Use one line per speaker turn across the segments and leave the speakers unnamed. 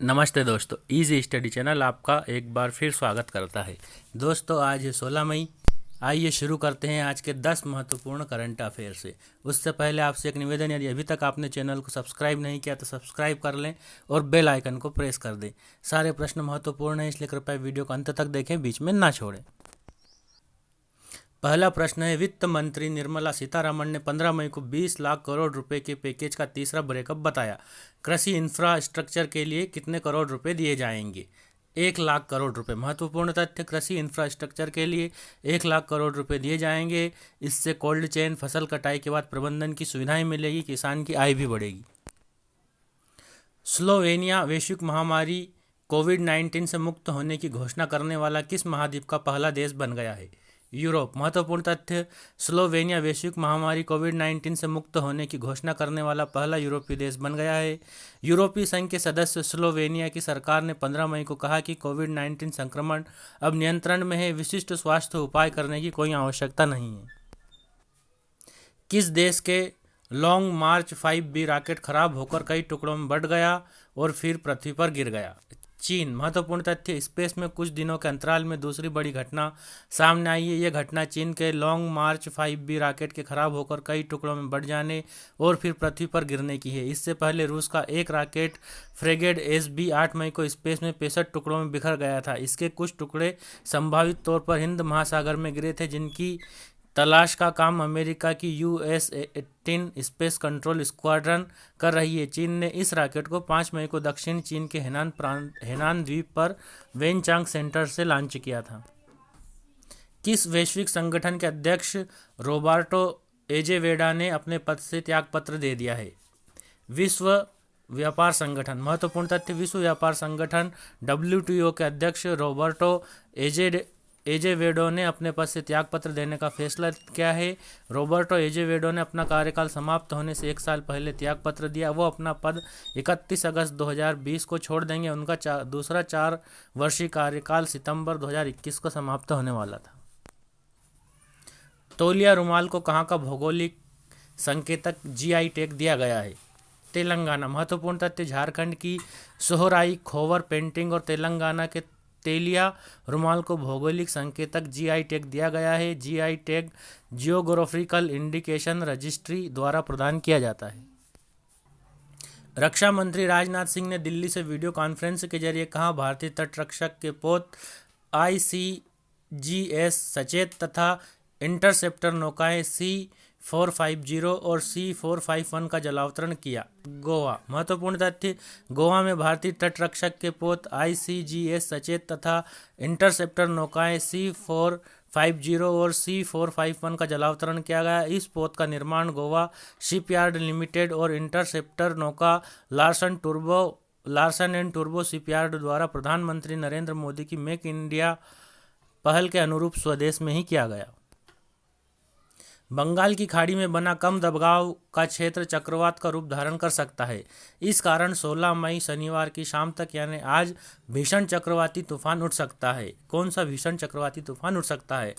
नमस्ते दोस्तों, easy study channel आपका एक बार फिर स्वागत करता है। दोस्तों, आज है 16 मई। आइए शुरू करते हैं आज के 10 महत्वपूर्ण करंट अफेयर से। उससे पहले आपसे एक निवेदन, यदि अभी तक आपने चैनल को सब्सक्राइब नहीं किया तो सब्सक्राइब कर लें और बेल आइकन को प्रेस कर दें। सारे प्रश्न महत्वपूर्ण हैं, इसलिए कृपया वीडियो को अंत तक देखें, बीच में ना छोड़ें। पहला प्रश्न है, वित्त मंत्री निर्मला सीतारमण ने 15 मई को 20 लाख करोड़ रुपए के पैकेज का तीसरा ब्रेकअप बताया। कृषि इंफ्रास्ट्रक्चर के लिए कितने करोड़ रुपए दिए जाएंगे? 1 लाख करोड़ रुपए। महत्वपूर्ण तथ्य, कृषि इंफ्रास्ट्रक्चर के लिए 1 लाख करोड़ रुपए दिए जाएंगे। इससे कोल्ड चेन, फसल कटाई के बाद प्रबंधन की सुविधाएं मिलेगी, किसान की आय भी बढ़ेगी। स्लोवेनिया वैश्विक महामारी कोविड-19 से मुक्त होने की घोषणा करने वाला किस महाद्वीप का पहला देश बन गया है? यूरोप। महत्वपूर्ण तथ्य, स्लोवेनिया वैश्विक महामारी कोविड-19 से मुक्त होने की घोषणा करने वाला पहला यूरोपीय देश बन गया है। यूरोपीय संघ के सदस्य स्लोवेनिया की सरकार ने 15 मई को कहा कि कोविड-19 संक्रमण अब नियंत्रण में है, विशिष्ट स्वास्थ्य उपाय करने की कोई आवश्यकता नहीं है। किस देश के लॉन्ग मार्च 5B रॉकेट खराब होकर कई टुकड़ों में बंट गया और फिर पृथ्वी पर गिर गया? चीन। महत्वपूर्ण तथ्य, स्पेस में कुछ दिनों के अंतराल में दूसरी बड़ी घटना सामने आई है। यह घटना चीन के लॉन्ग मार्च 5B रॉकेट के खराब होकर कई टुकड़ों में बंट जाने और फिर पृथ्वी पर गिरने की है। इससे पहले रूस का एक रॉकेट फ्रेगेट SB 8 मई को स्पेस में 65 टुकड़ों में बिखर गया था। इसके कुछ टुकड़े संभावित तौर पर हिंद महासागर में गिरे थे, जिनकी तलाश का काम अमेरिका की US-18 स्पेस कंट्रोल स्क्वाड्रन कर रही है। चीन ने इस रॉकेट को 5 मई को दक्षिण चीन के हेनान द्वीप पर वेनचांग सेंटर से लॉन्च किया था। किस वैश्विक संगठन के अध्यक्ष रोबर्टो एजेवेडा ने अपने पद से त्यागपत्र दे दिया है? विश्व व्यापार संगठन। महत्वपूर्ण तथ्य, विश्व व्यापार संगठन WTO के अध्यक्ष रोबर्टो एजेवेडो ने अपने पद से त्यागपत्र देने का फैसला किया है। रॉबर्टो एजेवेडो ने अपना कार्यकाल समाप्त होने से 1 साल पहले त्यागपत्र दिया। वो अपना पद 31 अगस्त 2020 को छोड़ देंगे। उनका दूसरा 4 वर्षीय कार्यकाल सितंबर 2021 को समाप्त होने वाला था। तौलिया रुमाल को कहाँ का भौगोलिक संकेतक GI टैग दिया गया है? तेलंगाना। महत्वपूर्ण तथ्य, झारखंड की सोहराई खोवर पेंटिंग और तेलंगाना के तेलिया रुमाल को भौगोलिक संकेतक GI टैग दिया गया है। GI tag geographical indication registry द्वारा प्रदान किया जाता है। रक्षा मंत्री राजनाथ सिंह ने दिल्ली से वीडियो कॉन्फ्रेंस के जरिए कहा, भारतीय तटरक्षक के पोत ICGS सचेत तथा इंटरसेप्टर नौकाएं C450 और C451 का जलावतरण किया। गोवा। महत्वपूर्ण तथ्य, गोवा में भारतीय तटरक्षक के पोत ICGS सचेत तथा इंटरसेप्टर नौकाएं C450 और C451 का जलावतरण किया गया। इस पोत का निर्माण गोवा शिपयार्ड लिमिटेड और इंटरसेप्टर नौका लार्सन एंड टूर्बो शिपयार्ड द्वारा प्रधानमंत्री नरेंद्र मोदी की मेक इंडिया पहल के अनुरूप स्वदेश में ही किया गया। बंगाल की खाड़ी में बना कम दबाव का क्षेत्र चक्रवात का रूप धारण कर सकता है। इस कारण 16 मई शनिवार की शाम तक यानी आज भीषण चक्रवाती तूफान उठ सकता है। कौन सा भीषण चक्रवाती तूफान उठ सकता है?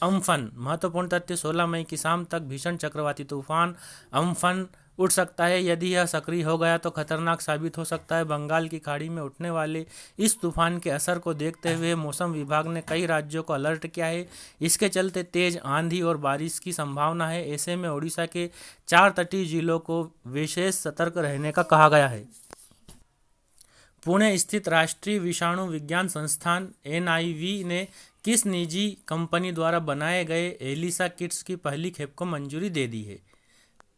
अम्फन। महत्वपूर्ण तथ्य, 16 मई की शाम तक भीषण चक्रवाती तूफान अम्फन उठ सकता है। यदि यह सक्रिय हो गया तो खतरनाक साबित हो सकता है। बंगाल की खाड़ी में उठने वाले इस तूफान के असर को देखते हुए मौसम विभाग ने कई राज्यों को अलर्ट किया है। इसके चलते तेज आंधी और बारिश की संभावना है। ऐसे में ओडिशा के 4 तटीय जिलों को विशेष सतर्क रहने का कहा गया है। पुणे स्थित राष्ट्रीय विषाणु विज्ञान संस्थान NIV ने किस निजी कंपनी द्वारा बनाए गए एलिसा किट्स की पहली खेप को मंजूरी दे दी है?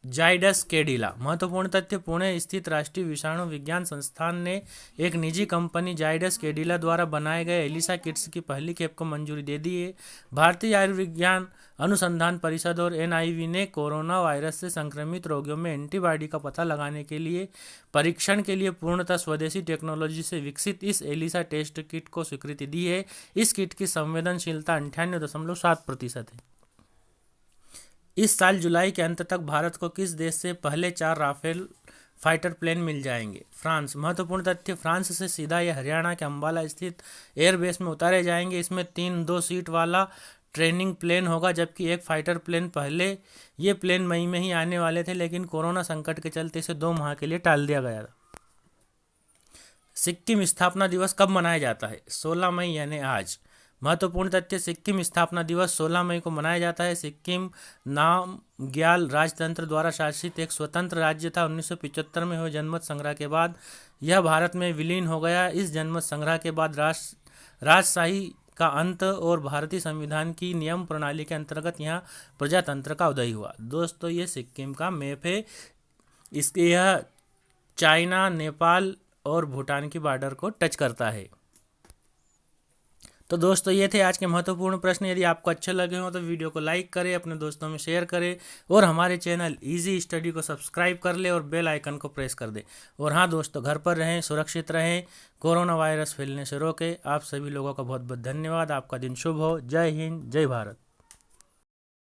जाइडस कैडिला। महत्वपूर्ण तथ्य, पुणे स्थित राष्ट्रीय विषाणु विज्ञान संस्थान ने एक निजी कंपनी जाइडस कैडिला द्वारा बनाए गए एलिसा किट्स की पहली खेप को मंजूरी दे दी है। भारतीय आयुर्विज्ञान अनुसंधान परिषद और NIV ने कोरोना वायरस से संक्रमित रोगियों में एंटीबॉडी का पता लगाने के लिए परीक्षण के लिए पूर्णतः स्वदेशी टेक्नोलॉजी से विकसित इस एलिसा टेस्ट किट को स्वीकृति दी है। इस किट की संवेदनशीलता 98.7% है। इस साल जुलाई के अंत तक भारत को किस देश से पहले 4 राफेल फाइटर प्लेन मिल जाएंगे? फ्रांस। महत्वपूर्ण तथ्य, फ्रांस से सीधा यह हरियाणा के अंबाला स्थित एयरबेस में उतारे जाएंगे। इसमें 3 2 सीट वाला ट्रेनिंग प्लेन होगा, जबकि एक फाइटर प्लेन पहले ये प्लेन मई में ही आने वाले थे, लेकिन कोरोना संकट के चलते इसे 2 माह के लिए टाल दिया गया था। सिक्किम स्थापना दिवस कब मनाया जाता है? 16 मई यानी आज। महत्वपूर्ण तथ्य, सिक्किम स्थापना दिवस 16 मई को मनाया जाता है। सिक्किम नामग्याल राजतंत्र द्वारा शासित एक स्वतंत्र राज्य था। 1975 में हुए जनमत संग्रह के बाद यह भारत में विलीन हो गया। इस जनमत संग्रह के बाद राजशाही का अंत और भारतीय संविधान की नियम प्रणाली के अंतर्गत यहाँ प्रजातंत्र का उदय हुआ। दोस्तों, ये सिक्किम का मैप है। इसके यह चाइना, नेपाल और भूटान की बॉर्डर को टच करता है। तो दोस्तों, ये थे आज के महत्वपूर्ण प्रश्न। यदि आपको अच्छे लगे हो तो वीडियो को लाइक करें, अपने दोस्तों में शेयर करें और हमारे चैनल इजी स्टडी को सब्सक्राइब कर ले और बेल आइकन को प्रेस कर दे। और हाँ दोस्तों, घर पर रहें, सुरक्षित रहें, कोरोना वायरस फैलने से रोकें। आप सभी लोगों का बहुत बहुत धन्यवाद। आपका दिन शुभ हो। जय हिंद, जय भारत।